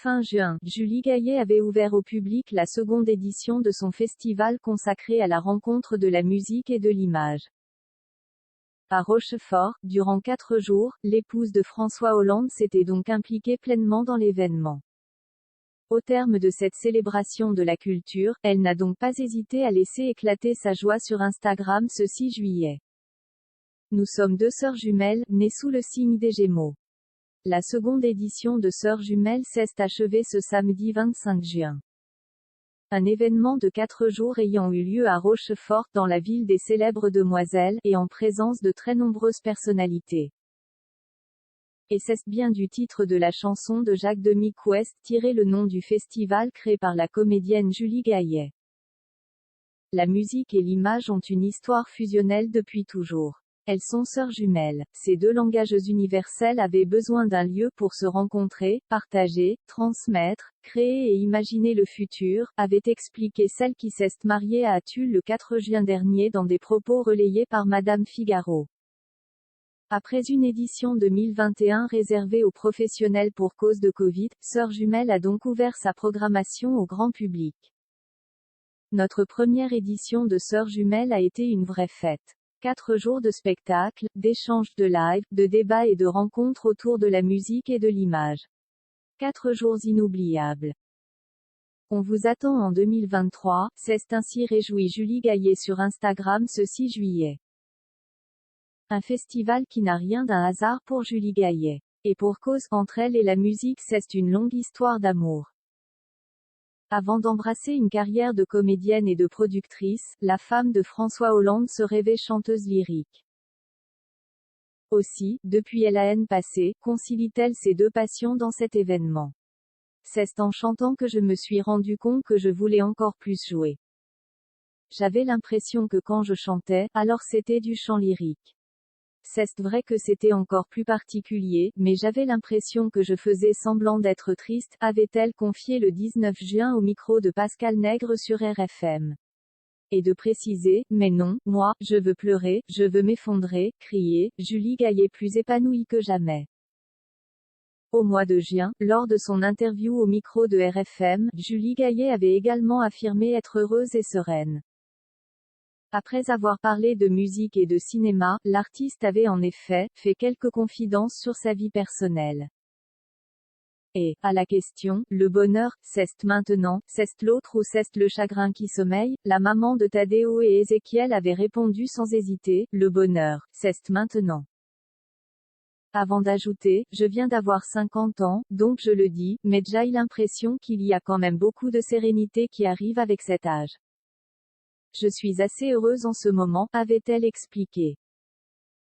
Fin juin, Julie Gaillet avait ouvert au public la seconde édition de son festival consacré à la rencontre de la musique et de l'image. À Rochefort, durant 4 jours, l'épouse de François Hollande s'était donc impliquée pleinement dans l'événement. Au terme de cette célébration de la culture, elle n'a donc pas hésité à laisser éclater sa joie sur Instagram ce 6 juillet. Nous sommes 2 sœurs jumelles, nées sous le signe des Gémeaux. La seconde édition de Sœurs jumelles s'est achevée ce samedi 25 juin. Un événement de 4 jours ayant eu lieu à Rochefort, dans la ville des célèbres demoiselles, et en présence de très nombreuses personnalités. Et c'est bien du titre de la chanson de Jacques Demy qu'est tiré le nom du festival créé par la comédienne Julie Gaillet. La musique et l'image ont une histoire fusionnelle depuis toujours. Elles sont sœurs jumelles. Ces 2 langages universels avaient besoin d'un lieu pour se rencontrer, partager, transmettre, créer et imaginer le futur, avait expliqué celle qui s'est mariée à Tulle le 4 juin dernier dans des propos relayés par Madame Figaro. Après une édition 2021 réservée aux professionnels pour cause de Covid, Sœurs jumelles a donc ouvert sa programmation au grand public. Notre première édition de Sœurs jumelles a été une vraie fête. 4 jours de spectacles, d'échanges de live, de débats et de rencontres autour de la musique et de l'image. 4 jours inoubliables. On vous attend en 2023, s'est ainsi réjouie Julie Gaillet sur Instagram ce 6 juillet. Un festival qui n'a rien d'un hasard pour Julie Gaillet. Et pour cause, entre elle et la musique c'est une longue histoire d'amour. Avant d'embrasser une carrière de comédienne et de productrice, la femme de François Hollande se rêvait chanteuse lyrique. Aussi, depuis la haine passée, concilie-t-elle ces 2 passions dans cet événement. C'est en chantant que je me suis rendu compte que je voulais encore plus jouer. J'avais l'impression que quand je chantais, alors c'était du chant lyrique. C'est vrai que c'était encore plus particulier, mais j'avais l'impression que je faisais semblant d'être triste, avait-elle confié le 19 juin au micro de Pascal Nègre sur RFM. Et de préciser, mais non, moi, je veux pleurer, je veux m'effondrer, crier, Julie Gaillet plus épanouie que jamais. Au mois de juin, lors de son interview au micro de RFM, Julie Gaillet avait également affirmé être heureuse et sereine. Après avoir parlé de musique et de cinéma, l'artiste avait en effet fait quelques confidences sur sa vie personnelle. Et, à la question, le bonheur, c'est maintenant, c'est l'autre ou c'est le chagrin qui sommeille, la maman de Tadeo et Ézéchiel avait répondu sans hésiter, le bonheur, c'est maintenant. Avant d'ajouter, je viens d'avoir 50 ans, donc je le dis, mais j'ai l'impression qu'il y a quand même beaucoup de sérénité qui arrive avec cet âge. Je suis assez heureuse en ce moment, avait-elle expliqué.